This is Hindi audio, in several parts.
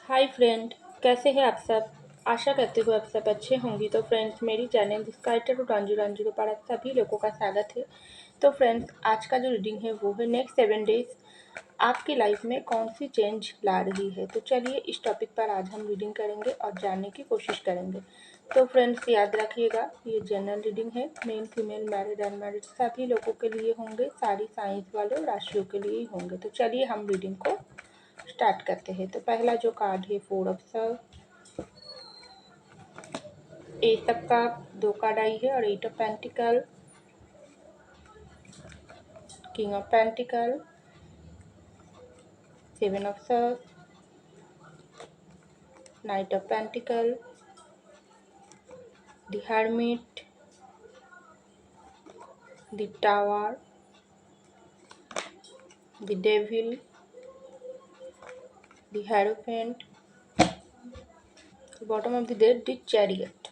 हाय फ्रेंड, कैसे हैं आप सब। आशा करती हूँ आप सब अच्छे होंगी। तो फ्रेंड्स, मेरी चैनल स्काइटर रंजू रंजू के पर आप सभी लोगों का स्वागत है। तो फ्रेंड्स, आज का जो रीडिंग है वो है नेक्स्ट 7 डेज आपकी लाइफ में कौन सी चेंज ला रही है। तो चलिए इस टॉपिक पर आज हम रीडिंग करेंगे और जानने की कोशिश करेंगे। तो फ्रेंड्स, याद रखिएगा, ये जनरल रीडिंग है। मेल फीमेल मैरिड अनमैरिड सभी लोगों के लिए होंगे, सारी साइंस वाले और राशियों के लिए ही होंगे। तो चलिए हम रीडिंग को स्टार्ट करते हैं। तो पहला जो कार्ड है 4 ऑफ ए सबका 2 कार्ड आई है और 8 of pentacle, king of pentacle, 7 of night of pentacle, the hermit, the tower, the devil, the hierophant, bottom of the deck the chariot.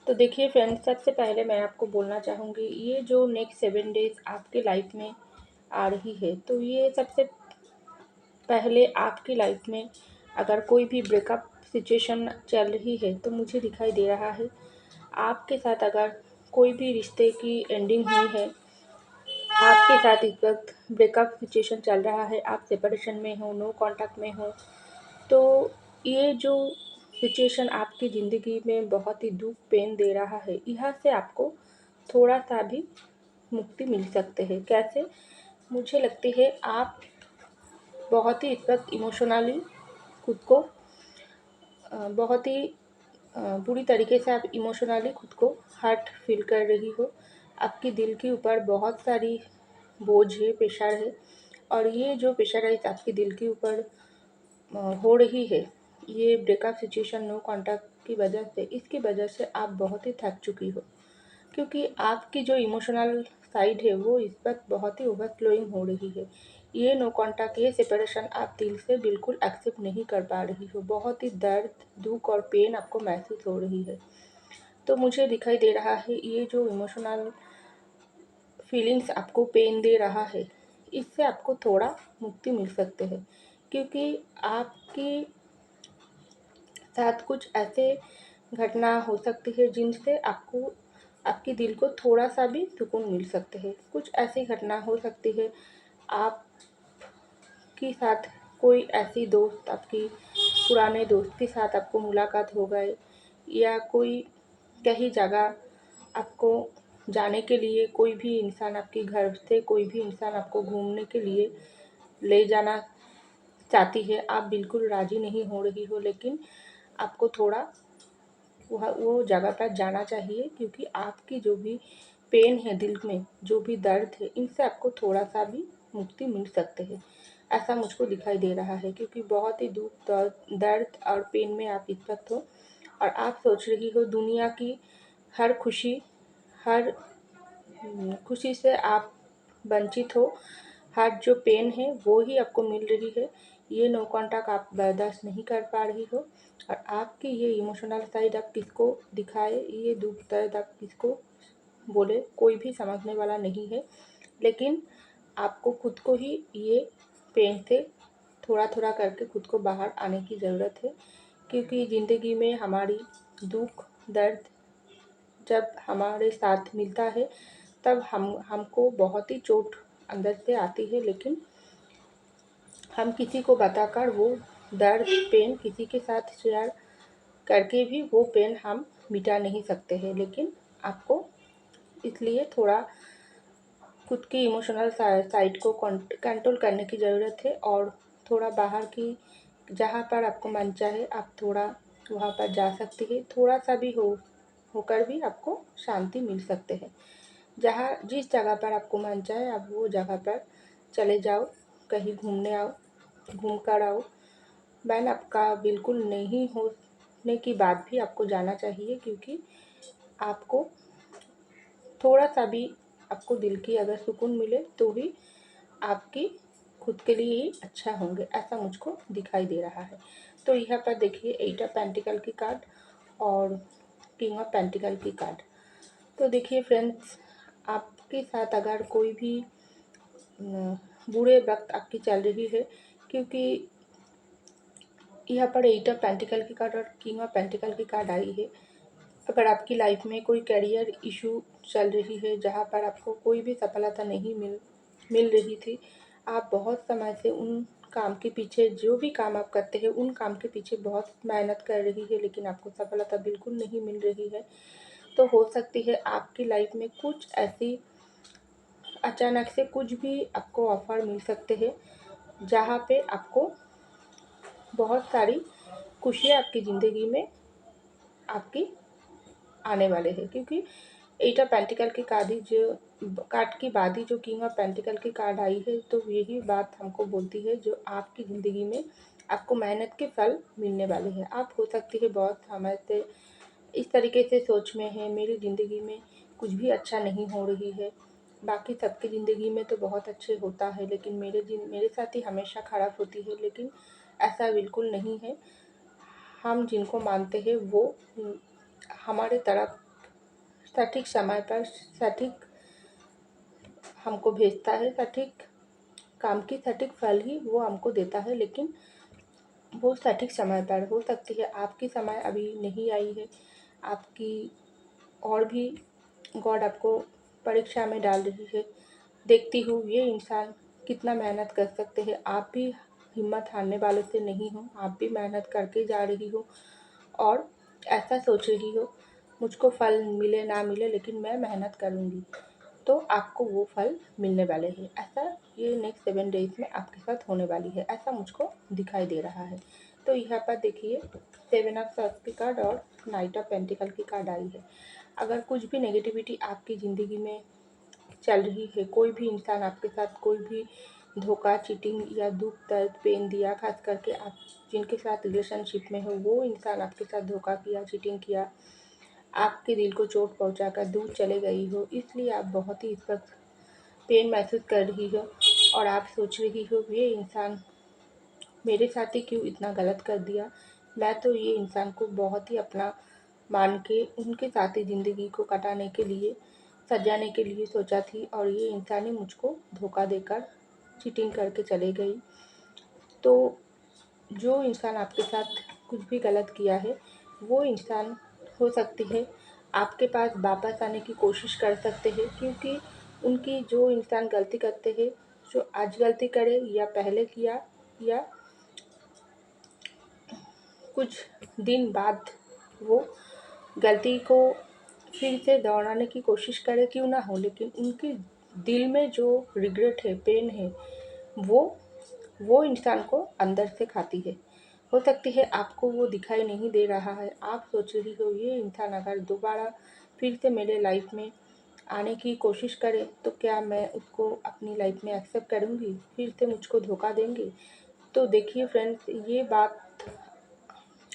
तो देखिए फ्रेंड्स, सबसे पहले मैं आपको बोलना चाहूँगी, ये जो नेक्स्ट 7 डेज आपके लाइफ में आ रही है, तो ये सबसे पहले आपकी लाइफ में अगर कोई भी ब्रेकअप सिचुएशन चल रही है तो मुझे दिखाई दे रहा है आपके साथ अगर कोई भी रिश्ते की एंडिंग हुई है, आपके साथ इस वक्त ब्रेकअप सिचुएशन चल रहा है, आप सेपरेशन में हो, नो कांटेक्ट में हो, तो ये जो सिचुएशन आपकी ज़िंदगी में बहुत ही दुख पेन दे रहा है, यहाँ से आपको थोड़ा सा भी मुक्ति मिल सकते हैं। कैसे? मुझे लगती है आप बहुत ही इस वक्त इमोशनली खुद को बहुत ही बुरी तरीके से आप इमोशनली खुद को हर्ट फील कर रही हो। आपकी दिल के ऊपर बहुत सारी बोझ है, प्रेशर है, और ये जो प्रेशराइज आपके दिल के ऊपर हो रही है, ये ब्रेकअप सिचुएशन, नो कांटेक्ट की वजह से, इसकी वजह से आप बहुत ही थक चुकी हो, क्योंकि आपकी जो इमोशनल साइड है वो इस वक्त बहुत ही ओवरफ्लोइंग हो रही है। ये नो कांटेक्ट, ये सेपरेशन आप दिल से बिल्कुल एक्सेप्ट नहीं कर पा रही हो। बहुत ही दर्द, दुख और पेन आपको महसूस हो रही है। तो मुझे दिखाई दे रहा है ये जो इमोशनल फीलिंग्स आपको पेन दे रहा है, इससे आपको थोड़ा मुक्ति मिल सकते हैं, क्योंकि आपकी साथ कुछ ऐसे घटना हो सकती है जिनसे आपको आपके दिल को थोड़ा सा भी सुकून मिल सकते हैं। कुछ ऐसी घटना हो सकती है आपके साथ, कोई ऐसी दोस्त, आपकी पुराने दोस्त के साथ आपको मुलाकात हो गए, या कोई कहीं जगह आपको जाने के लिए कोई भी इंसान, आपके घर से कोई भी इंसान आपको घूमने के लिए ले जाना चाहती है, आप बिल्कुल राज़ी नहीं हो रही हो, लेकिन आपको थोड़ा वह वो जगह पर जाना चाहिए, क्योंकि आपकी जो भी पेन है दिल में, जो भी दर्द है, इनसे आपको थोड़ा सा भी मुक्ति मिल सकते हैं। ऐसा मुझको दिखाई दे रहा है, क्योंकि बहुत ही दुख, दर्द और पेन में आप इस वक्त हो, और आप सोच रही हो दुनिया की हर खुशी, हर खुशी से आप वंचित हो, हर जो पेन है वो ही आपको मिल रही है। ये नो कॉन्टैक्ट आप बर्दाश्त नहीं कर पा रही हो, और आपकी ये इमोशनल साइड आप किसको दिखाए, ये दुख दर्द आप किसको बोले, कोई भी समझने वाला नहीं है। लेकिन आपको खुद को ही ये पेन से थोड़ा थोड़ा करके खुद को बाहर आने की ज़रूरत है, क्योंकि ज़िंदगी में हमारी दुख दर्द जब हमारे साथ मिलता है, तब हमको बहुत ही चोट अंदर से आती है, लेकिन हम किसी को बताकर वो दर्द पेन किसी के साथ शेयर करके भी वो पेन हम मिटा नहीं सकते हैं। लेकिन आपको इसलिए थोड़ा खुद की इमोशनल साइड को कंट्रोल करने की ज़रूरत है, और थोड़ा बाहर की जहाँ पर आपको मन चाहे आप थोड़ा वहाँ पर जा सकती है। थोड़ा सा भी होकर भी आपको शांति मिल सकते हैं। जहाँ जिस जगह पर आपको मन चाहे आप वो जगह पर चले जाओ, कहीं घूमने आओ, घूम कर आओ। बैन आपका बिल्कुल नहीं होने की बात भी आपको जाना चाहिए, क्योंकि आपको थोड़ा सा भी आपको दिल की अगर सुकून मिले तो ही आपकी खुद के लिए ही अच्छा होंगे, ऐसा मुझको दिखाई दे रहा है। तो यहाँ पर देखिए 8 ऑफ पेंटिकल की कार्ड और किंग ऑफ पेंटिकल की कार्ड। तो देखिए फ्रेंड्स, आपके साथ अगर कोई भी बुरे वक्त आपकी चल रही है, क्योंकि यहाँ पर 8 ऑफ पेंटिकल की कार्ड और किंग ऑफ पेंटिकल की कार्ड आई है। अगर आपकी लाइफ में कोई करियर इशू चल रही है, जहाँ पर आपको कोई भी सफलता नहीं मिल रही थी, आप बहुत समय से उन काम के पीछे, जो भी काम आप करते हैं उन काम के पीछे बहुत मेहनत कर रही है, लेकिन आपको सफलता बिल्कुल नहीं मिल रही है, तो हो सकती है आपकी लाइफ में कुछ ऐसी अचानक से कुछ भी आपको ऑफ़र मिल सकते हैं, जहाँ पे आपको बहुत सारी खुशियाँ आपकी ज़िंदगी में आपकी आने वाले हैं। क्योंकि 8 ऑफ पेंटिकल की कार्ड की बाद ही जो किंग ऑफ पेंटिकल की कार्ड आई है, तो यही बात हमको बोलती है जो आपकी ज़िंदगी में आपको मेहनत के फल मिलने वाले हैं। आप हो सकती है बहुत समय से इस तरीके से सोच में है, मेरी ज़िंदगी में कुछ भी अच्छा नहीं हो रही है, बाकी सबकी ज़िंदगी में तो बहुत अच्छे होता है, लेकिन मेरे साथ ही हमेशा खराब होती है। लेकिन ऐसा बिल्कुल नहीं है। हम जिनको मानते हैं वो हमारे तरफ सटीक समय पर सटीक हमको भेजता है, सटीक काम की सटीक फल ही वो हमको देता है, लेकिन वो सटीक समय पर। हो सकती है आपकी समय अभी नहीं आई है, आपकी और भी गॉड आपको परीक्षा में डाल रही है। देखती हूँ ये इंसान कितना मेहनत कर सकते हैं। आप भी हिम्मत हारने वालों से नहीं हो, आप भी मेहनत करके जा रही हो और ऐसा सोच रही हो मुझको फल मिले ना मिले, लेकिन मैं मेहनत करूँगी तो आपको वो फल मिलने वाले हैं। ऐसा ये नेक्स्ट 7 डेज़ में आपके साथ होने वाली है, ऐसा मुझको दिखाई दे रहा है। तो यहाँ पर देखिए 7 ऑफ सॉर्ड्स की कार्ड और नाइट ऑफ पेंटिकल की कार्ड आई है। अगर कुछ भी नेगेटिविटी आपकी ज़िंदगी में चल रही है, कोई भी इंसान आपके साथ कोई भी धोखा, चीटिंग या दुख, दर्द, पेन दिया, खास करके आप जिनके साथ रिलेशनशिप में हो, वो इंसान आपके साथ धोखा किया, चीटिंग किया, आपके दिल को चोट पहुंचाकर दूर चले गई हो, इसलिए आप बहुत ही इस वक्त पेन महसूस कर रही हो और आप सोच रही हो ये इंसान मेरे साथ ही क्यों इतना गलत कर दिया। मैं तो ये इंसान को बहुत ही अपना मान के उनके साथ ही ज़िंदगी को कटाने के लिए, सजाने के लिए सोचा थी, और ये इंसान ही मुझको धोखा देकर चीटिंग करके चले गई। तो जो इंसान आपके साथ कुछ भी गलत किया है, वो इंसान हो सकती है आपके पास वापस आने की कोशिश कर सकते हैं, क्योंकि उनकी जो इंसान गलती करते हैं, जो आज गलती करे या पहले किया या कुछ दिन बाद वो गलती को फिर से दोहराने की कोशिश करे क्यों ना हो, लेकिन उनके दिल में जो रिग्रेट है, पेन है, वो इंसान को अंदर से खाती है। हो सकती है आपको वो दिखाई नहीं दे रहा है, आप सोच रही हो ये इंसान अगर दोबारा फिर से मेरे लाइफ में आने की कोशिश करे तो क्या मैं उसको अपनी लाइफ में एक्सेप्ट करूँगी, फिर से मुझको धोखा देंगे। तो देखिए फ्रेंड्स, ये बात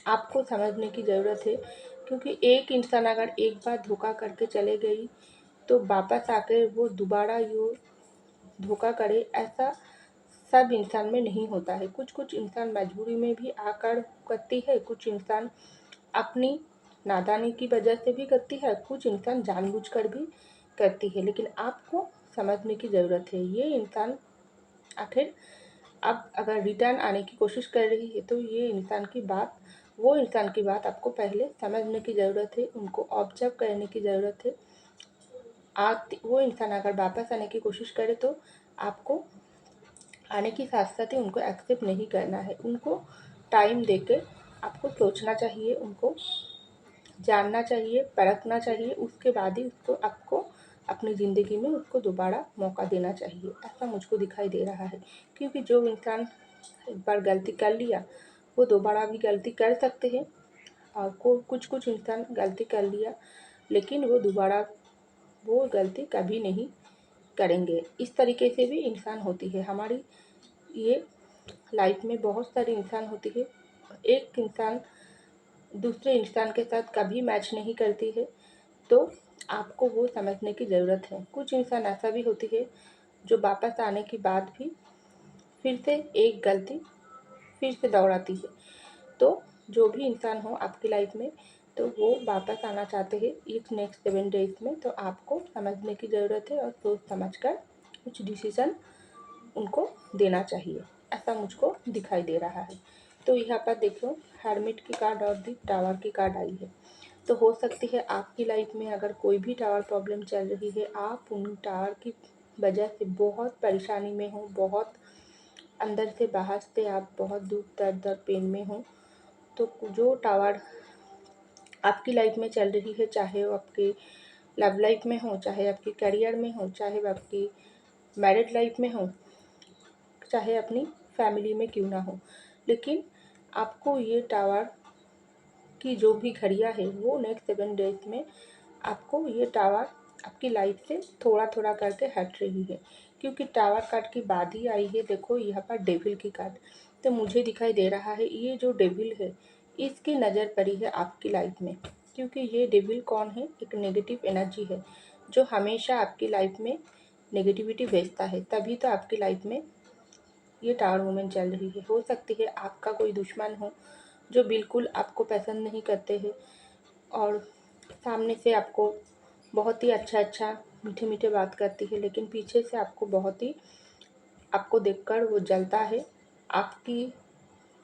आपको समझने की ज़रूरत है, क्योंकि एक इंसान अगर एक बार धोखा करके चले गई तो वापस आकर वो दोबारा यो धोखा करे, ऐसा सब इंसान में नहीं होता है। कुछ कुछ इंसान मजबूरी में भी आकर करती है, कुछ इंसान अपनी नादानी की वजह से भी करती है, कुछ इंसान जानबूझकर भी करती है। लेकिन आपको समझने की ज़रूरत है ये इंसान आखिर अब अगर रिटर्न आने की कोशिश कर रही है, तो ये इंसान की बात, वो इंसान की बात आपको पहले समझने की ज़रूरत है, उनको ऑब्जर्व करने की ज़रूरत है। वो इंसान अगर वापस आने की कोशिश करे तो आपको आने की साथ साथ ही उनको एक्सेप्ट नहीं करना है, उनको टाइम देके आपको सोचना चाहिए, उनको जानना चाहिए, परखना चाहिए, उसके बाद ही उसको आपको अपनी ज़िंदगी में उसको दोबारा मौका देना चाहिए, ऐसा मुझको दिखाई दे रहा है। क्योंकि जो इंसान एक बार गलती कर लिया वो दोबारा भी गलती कर सकते हैं, और कुछ कुछ इंसान गलती कर लिया लेकिन वो दोबारा वो गलती कभी नहीं करेंगे। इस तरीके से भी इंसान होती है हमारी ये लाइफ में, बहुत सारे इंसान होती है। एक इंसान दूसरे इंसान के साथ कभी मैच नहीं करती है, तो आपको वो समझने की ज़रूरत है। कुछ इंसान ऐसा भी होती है जो वापस आने के बाद भी फिर से एक गलती फिर से दोहराती है। तो जो भी इंसान हो आपकी लाइफ में, तो वो वापस आना चाहते हैं इस नेक्स्ट 7 डेज़ में, तो आपको समझने की ज़रूरत है और सोच समझ कर कुछ डिसीज़न उनको देना चाहिए, ऐसा मुझको दिखाई दे रहा है। तो यहाँ पर देखो हर्मिट की कार्ड और दी टावर की कार्ड आई है। तो हो सकती है आपकी लाइफ में अगर कोई भी टावर प्रॉब्लम चल रही है, आप उन टावर की वजह से बहुत परेशानी में हो, बहुत अंदर से बाहर से आप बहुत दुख दर्द और पेन में हो। तो जो टावर आपकी लाइफ में चल रही है, चाहे वो आपके लव लाइफ में हो, चाहे आपके करियर में हो, चाहे वो आपकी मैरिड लाइफ में हो, चाहे अपनी फैमिली में क्यों ना हो, लेकिन आपको ये टावर की जो भी घड़ियाँ है वो नेक्स्ट 7 डेज में आपको ये टावर आपकी लाइफ से थोड़ा थोड़ा करके हट रही है। क्योंकि टावर कार्ड की बाद ही आई है, देखो यहाँ पर डेविल की कार्ड। तो मुझे दिखाई दे रहा है ये जो डेविल है इसकी नज़र पड़ी है आपकी लाइफ में। क्योंकि ये डेविल कौन है? एक नेगेटिव एनर्जी है जो हमेशा आपकी लाइफ में नेगेटिविटी भेजता है। तभी तो आपकी लाइफ में ये टावर मूवमेंट चल रही है। हो सकती है आपका कोई दुश्मन हो जो बिल्कुल आपको पसंद नहीं करते हैं और सामने से आपको बहुत ही अच्छा मीठे मीठे बात करती है, लेकिन पीछे से आपको बहुत ही आपको देखकर वो जलता है, आपकी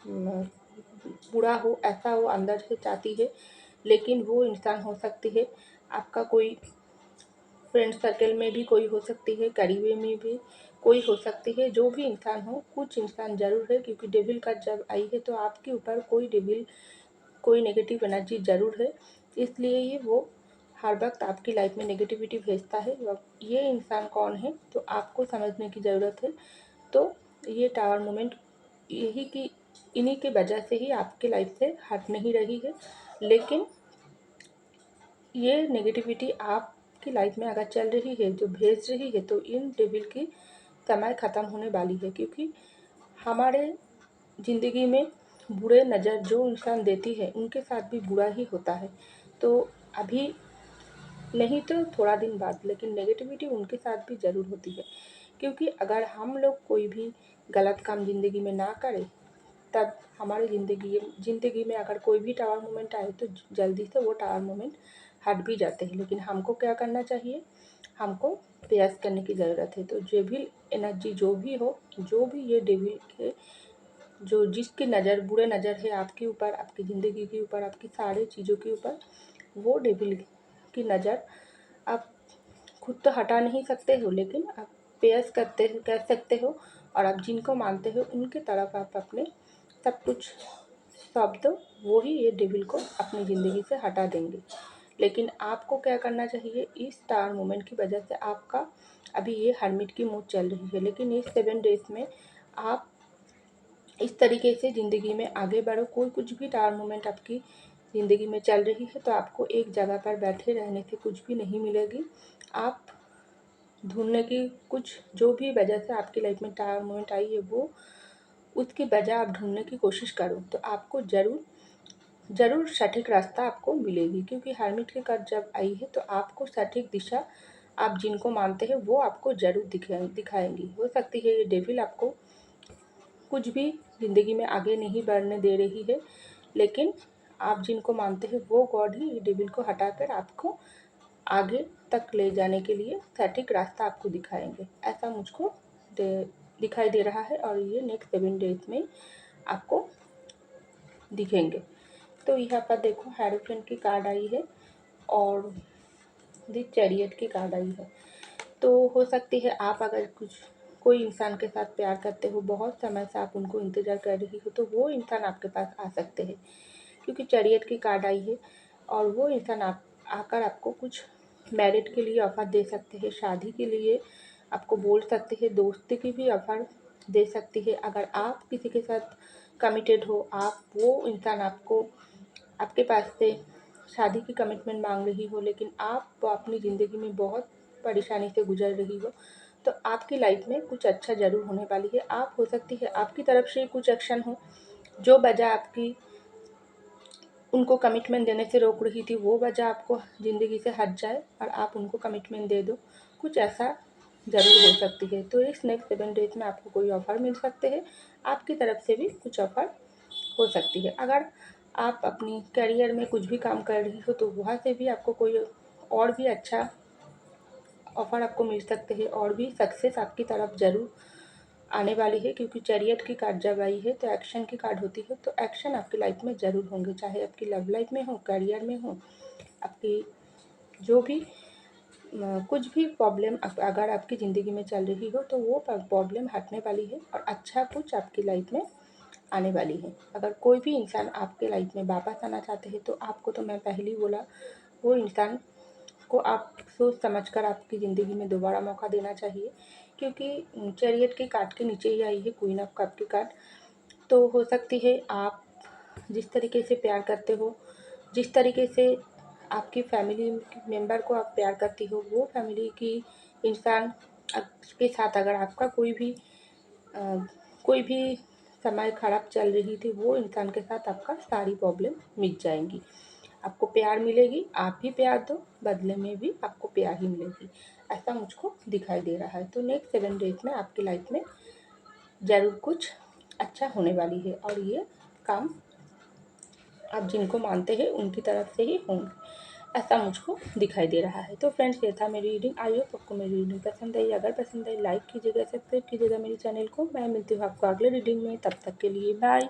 बुरा हो ऐसा वो अंदर से चाहती है। लेकिन वो इंसान हो सकती है आपका कोई फ्रेंड सर्कल में भी कोई हो सकती है, करीबी में भी कोई हो सकती है। जो भी इंसान हो, कुछ इंसान ज़रूर है, क्योंकि डेविल का जब आई है तो आपके ऊपर कोई डेविल कोई नेगेटिव एनर्जी ज़रूर है, इसलिए ये वो हर वक्त आपकी लाइफ में नेगेटिविटी भेजता है। ये इंसान कौन है तो आपको समझने की ज़रूरत है। तो ये टावर मोमेंट यही कि इन्हीं की वजह से ही आपकी लाइफ से हट नहीं रही है। लेकिन ये नेगेटिविटी आपकी लाइफ में अगर चल रही है जो भेज रही है, तो इन डेविल की समय ख़त्म होने वाली है। क्योंकि हमारे ज़िंदगी में बुरे नज़र जो इंसान देती है उनके साथ भी बुरा ही होता है। तो अभी नहीं तो थोड़ा दिन बाद, लेकिन नेगेटिविटी उनके साथ भी ज़रूर होती है। क्योंकि अगर हम लोग कोई भी गलत काम ज़िंदगी में ना करें, तब हमारी ज़िंदगी में अगर कोई भी टावर मोमेंट आए तो जल्दी से वो टावर मोमेंट हट भी जाते हैं। लेकिन हमको क्या करना चाहिए? हमको प्रयास करने की ज़रूरत है। तो डेविल एनर्जी जो भी हो, जो भी ये डेविल के जो जिसकी नज़र बुरे नज़र है आपके ऊपर, आपकी ज़िंदगी के ऊपर, आपकी सारी चीज़ों के ऊपर, वो डेविल की नज़र आप खुद तो हटा नहीं सकते हो, लेकिन आप प्रयास कर सकते हो। और आप जिनको मानते हो उनकी तरफ आप अपने सब कुछ सौंप दो, वो ही ये डेविल को अपनी ज़िंदगी से हटा देंगे। लेकिन आपको क्या करना चाहिए? इस टावर मूवमेंट की वजह से आपका अभी ये हर्मिट की मूड चल रही है, लेकिन इस 7 डेज़ में आप इस तरीके से ज़िंदगी में आगे बढ़ो। कोई कुछ भी टावर मूवमेंट आपकी ज़िंदगी में चल रही है तो आपको एक जगह पर बैठे रहने से कुछ भी नहीं मिलेगी। आप ढूंढने की कुछ जो भी वजह से आपकी लाइफ में टावर मूवमेंट आई है वो उसकी वजह आप ढूंढने की कोशिश करो, तो आपको ज़रूर सटीक रास्ता आपको मिलेगी। क्योंकि हर्मिट की कार्ड जब आई है तो आपको सटीक दिशा आप जिनको मानते हैं वो आपको ज़रूर दिखाएंगी। हो सकती है ये डेविल आपको कुछ भी ज़िंदगी में आगे नहीं बढ़ने दे रही है, लेकिन आप जिनको मानते हैं वो गॉड ही डेविल को हटाकर आपको आगे तक ले जाने के लिए सटीक रास्ता आपको दिखाएंगे। ऐसा मुझको दिखाई दे रहा है और ये नेक्स्ट 7 डेज में आपको दिखेंगे। तो यहाँ पर देखो हेरोफेंट की कार्ड आई है और दी चैरियट की कार्ड आई है। तो हो सकती है आप अगर कोई इंसान के साथ प्यार करते हो, बहुत समय से आप उनको इंतज़ार कर रही हो, तो वो इंसान आपके पास आ सकते हैं। क्योंकि चैरियट की कार्ड आई है और वो इंसान आप आकर आपको कुछ मैरिड के लिए ऑफ़र दे सकते हैं, शादी के लिए आपको बोल सकते हैं, दोस्ती की भी ऑफ़र दे सकती है। अगर आप किसी के साथ कमिटेड हो, आप वो इंसान आपको आपके पास से शादी की कमिटमेंट मांग रही हो, लेकिन आप अपनी ज़िंदगी में बहुत परेशानी से गुजर रही हो, तो आपकी लाइफ में कुछ अच्छा ज़रूर होने वाली है। आप हो सकती है आपकी तरफ से कुछ एक्शन हो जो वजह आपकी उनको कमिटमेंट देने से रोक रही थी, वो वजह आपको ज़िंदगी से हट जाए और आप उनको कमिटमेंट दे दो। कुछ ऐसा ज़रूर हो सकती है। तो इस नेक्स्ट 7 डेज में आपको कोई ऑफ़र मिल सकते हैं, आपकी तरफ से भी कुछ ऑफ़र हो सकती है। अगर आप अपनी करियर में कुछ भी काम कर रही हो तो वहाँ से भी आपको कोई और भी अच्छा ऑफ़र आपको मिल सकते हैं और भी सक्सेस आपकी तरफ ज़रूर आने वाली है, क्योंकि चैरियट की कार्ड जब आई है तो एक्शन की कार्ड होती है, तो एक्शन आपकी लाइफ में ज़रूर होंगे, चाहे आपकी लव लाइफ में हो, करियर में हो, आपकी जो भी कुछ भी प्रॉब्लम अगर आपकी ज़िंदगी में चल रही हो तो वो प्रॉब्लम हटने वाली है और अच्छा कुछ आपकी लाइफ में आने वाली है। अगर कोई भी इंसान आपके लाइफ में वापस आना चाहते हैं तो आपको, तो मैं पहले ही बोला, वो इंसान को आप सोच समझ कर आपकी ज़िंदगी में दोबारा मौका देना चाहिए, क्योंकि चैरियट की कार्ड के नीचे ही आई है क्वीन ऑफ कप की कार्ड। तो हो सकती है आप जिस तरीके से प्यार करते हो, जिस तरीके से आपकी फैमिली मेंबर को आप प्यार करती हो, वो फैमिली की इंसान के साथ अगर आपका कोई भी समय खराब चल रही थी, वो इंसान के साथ आपका सारी प्रॉब्लम मिट जाएंगी। आपको प्यार मिलेगी, आप भी प्यार दो, बदले में भी आपको प्यार ही मिलेगी, ऐसा मुझको दिखाई दे रहा है। तो नेक्स्ट 7 डेज में आपकी लाइफ में ज़रूर कुछ अच्छा होने वाली है और ये काम आप जिनको मानते हैं उनकी तरफ से ही होंगे, ऐसा मुझको दिखाई दे रहा है। तो फ्रेंड्स, ये था मेरी रीडिंग। आई होप आपको मेरी रीडिंग पसंद आई। अगर पसंद आई, लाइक कीजिएगा, सब्सक्राइब कीजिएगा मेरे चैनल को। मैं मिलती हूँ आपको अगले रीडिंग में, तब तक के लिए बाय।